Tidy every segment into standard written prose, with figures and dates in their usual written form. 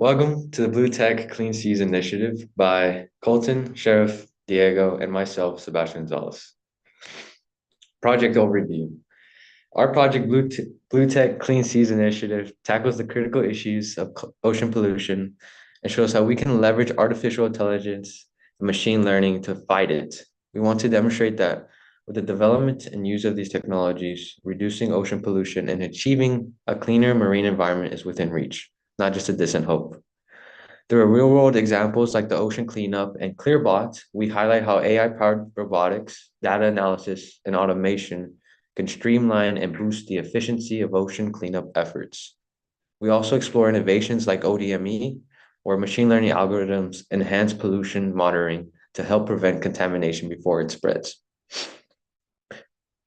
Welcome to the Blue Tech Clean Seas Initiative by Colton, Sheriff, Diego, and myself, Sebastian Gonzalez. Project overview. Our project Blue Tech Clean Seas Initiative tackles the critical issues of ocean pollution and shows how we can leverage artificial intelligence and machine learning to fight it. We want to demonstrate that with the development and use of these technologies, reducing ocean pollution and achieving a cleaner marine environment is within reach, not just a distant hope. Through real-world examples like the ocean cleanup and ClearBot, we highlight how AI-powered robotics, data analysis, and automation can streamline and boost the efficiency of ocean cleanup efforts. We also explore innovations like ODME, where machine learning algorithms enhance pollution monitoring to help prevent contamination before it spreads.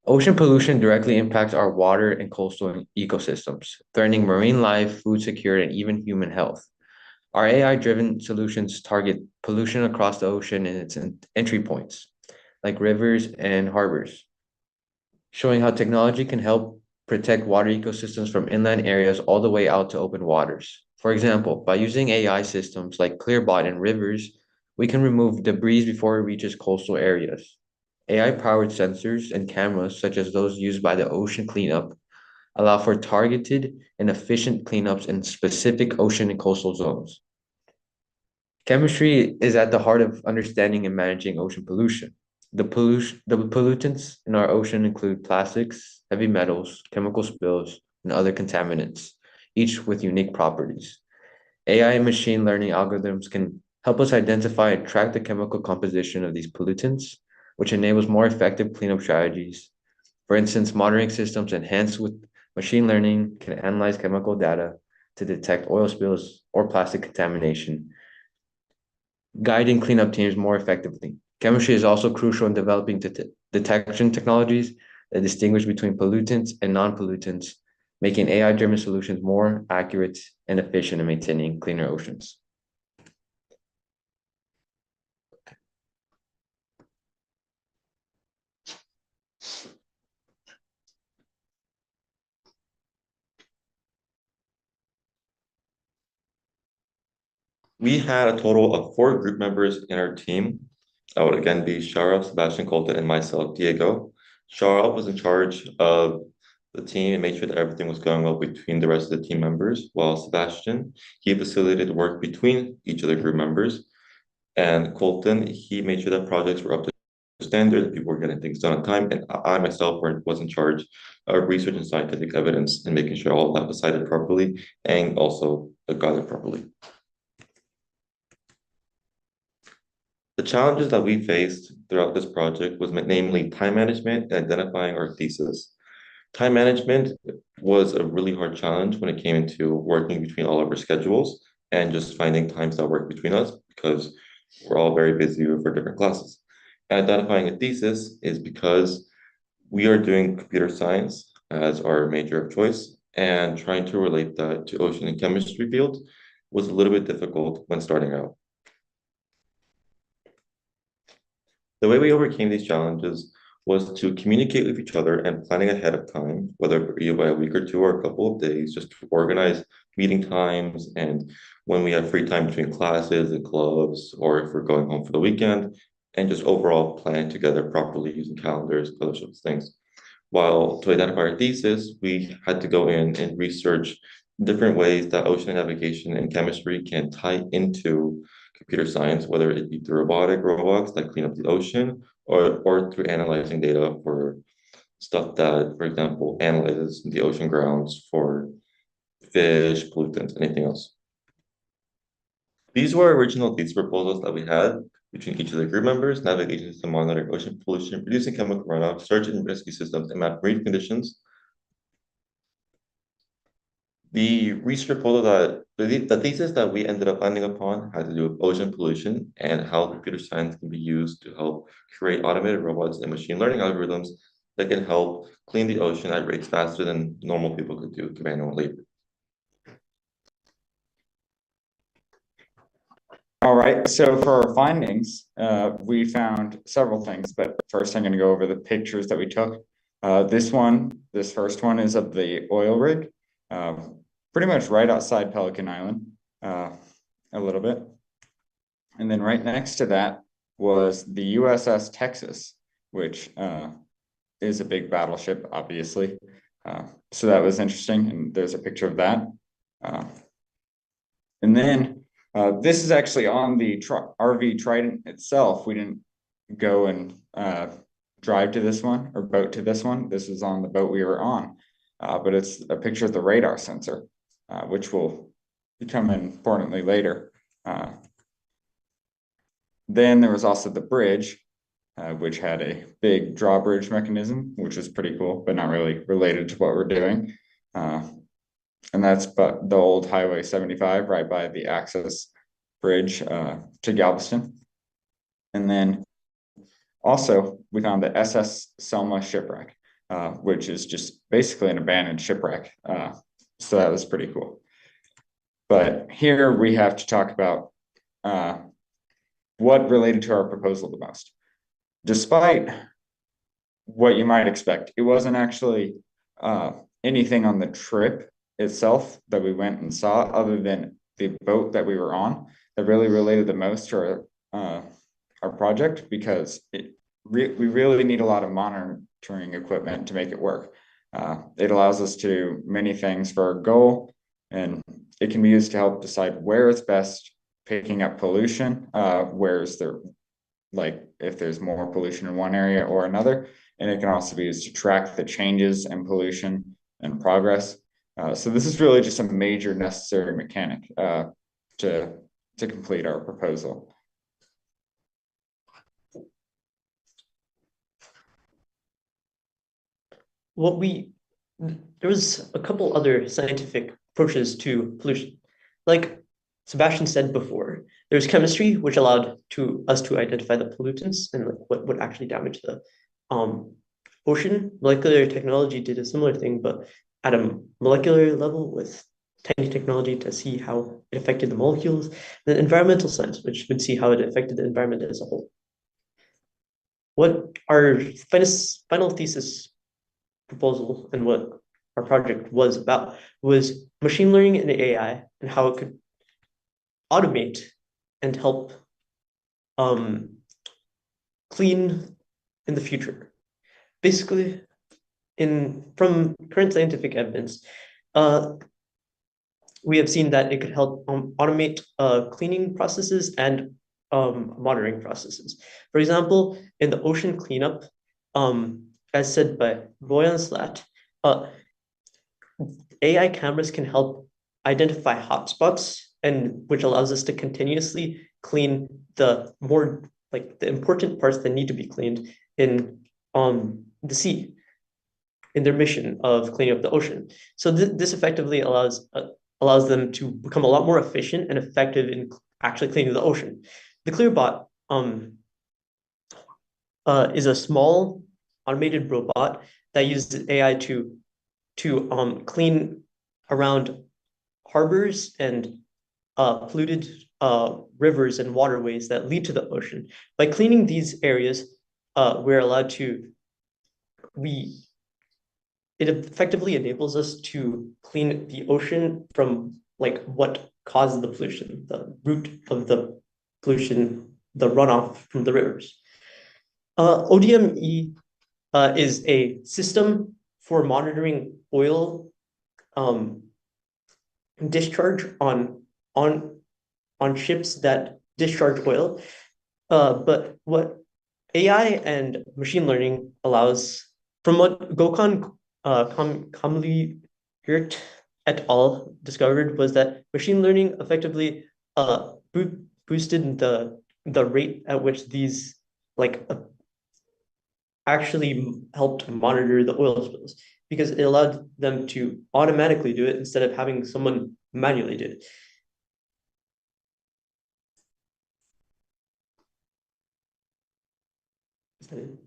Ocean pollution directly impacts our water and coastal ecosystems, threatening marine life, food security, and even human health. Our AI-driven solutions target pollution across the ocean and its entry points, like rivers and harbors, showing how technology can help protect water ecosystems from inland areas all the way out to open waters. For example, by using AI systems like ClearBot in rivers, we can remove debris before it reaches coastal areas. AI-powered sensors and cameras, such as those used by the ocean cleanup, allow for targeted and efficient cleanups in specific ocean and coastal zones. Chemistry is at the heart of understanding and managing ocean pollution. The pollutants in our ocean include plastics, heavy metals, chemical spills, and other contaminants, each with unique properties. AI and machine learning algorithms can help us identify and track the chemical composition of these pollutants, which enables more effective cleanup strategies. For instance, monitoring systems enhanced with machine learning can analyze chemical data to detect oil spills or plastic contamination, guiding cleanup teams more effectively. Chemistry is also crucial in developing detection technologies that distinguish between pollutants and non-pollutants, making AI-driven solutions more accurate and efficient in maintaining cleaner oceans. We had a total of 4 group members in our team. That would again be Sharaf, Sebastian Colton, and myself, Diego. Sharaf was in charge of the team and made sure that everything was going well between the rest of the team members, while Sebastian, he facilitated work between each of the group members. And Colton, he made sure that projects were up to standard, that people were getting things done on time, and I myself was in charge of research and scientific evidence and making sure all that was cited properly and also gathered properly. The challenges that we faced throughout this project was namely time management and identifying our thesis. Time management was a really hard challenge when it came into working between all of our schedules and just finding times that work between us because we're all very busy for different classes. And identifying a thesis is because we are doing computer science as our major of choice, and trying to relate that to ocean and chemistry fields was a little bit difficult when starting out. The way we overcame these challenges was to communicate with each other and planning ahead of time, whether it be by a week or two or a couple of days, just to organize meeting times and when we have free time between classes and clubs, or if we're going home for the weekend, and just overall plan together properly using calendars, other sorts of things. While to identify our thesis, we had to go in and research different ways that ocean navigation and chemistry can tie into computer science, whether it be through robotic robots that clean up the ocean, or through analyzing data for stuff that, for example, analyzes the ocean grounds for fish, pollutants, anything else. These were original thesis proposals that we had between each of the group members: navigation system monitoring ocean pollution, reducing chemical runoff, search and rescue systems, and map marine conditions. The research proposal the thesis that we ended up landing upon had to do with ocean pollution and how computer science can be used to help create automated robots and machine learning algorithms that can help clean the ocean at rates faster than normal people could do through manual labor. All right, so for our findings, we found several things, but first I'm going to go over the pictures that we took. This first one is of the oil rig, pretty much right outside Pelican Island. a little bit. And then right next to that was the USS Texas, which is a big battleship, obviously. So that was interesting, and there's a picture of that. And then this is actually on the RV Trident itself. We didn't go and drive to this one or boat to this one. This is on the boat we were on, but it's a picture of the radar sensor, which will become importantly later. Then there was also the bridge, which had a big drawbridge mechanism, which was pretty cool, but not really related to what we're doing. And that's but the old Highway 75 right by the access bridge to Galveston. And then also we found the SS Selma shipwreck, which is just basically an abandoned shipwreck. So that was pretty cool. But here we have to talk about what related to our proposal the most. Despite what you might expect, it wasn't actually anything on the trip itself that we went and saw other than the boat that we were on that really related the most to our project, because we really need a lot of monitoring equipment to make it work. It allows us to do many things for our goal, and it can be used to help decide where it's best picking up pollution, where's there, like if there's more pollution in one area or another, and it can also be used to track the changes in pollution and progress. So this is really just a major necessary mechanic to complete our proposal. There was a couple other scientific approaches to pollution. Like Sebastian said before, there's chemistry, which allowed us to identify the pollutants and like what would actually damage the ocean. Molecular technology did a similar thing, but at a molecular level with tiny technology to see how it affected the molecules. And then environmental science, which would see how it affected the environment as a whole. What our final thesis proposal and what our project was about was machine learning and AI and how it could automate and help clean in the future. Basically, from current scientific evidence, we have seen that it could help automate cleaning processes and monitoring processes. For example, in the ocean cleanup, as said by Roy and Slat, AI cameras can help identify hotspots, and which allows us to continuously clean the important parts that need to be cleaned in the sea, in their mission of cleaning up the ocean. So this effectively allows them to become a lot more efficient and effective in actually cleaning the ocean. The ClearBot is a small automated robot that uses AI to clean around harbors and polluted rivers and waterways that lead to the ocean. By cleaning these areas, we're allowed to it effectively enables us to clean the ocean from like what caused the pollution, the root of the pollution, the runoff from the rivers. ODME is a system for monitoring oil discharge on ships that discharge oil. But what AI and machine learning allows, from what Gokhan Kamli et al. Discovered, was that machine learning effectively boosted the rate at which these actually helped monitor the oil spills, because it allowed them to automatically do it instead of having someone manually do it. Is that it?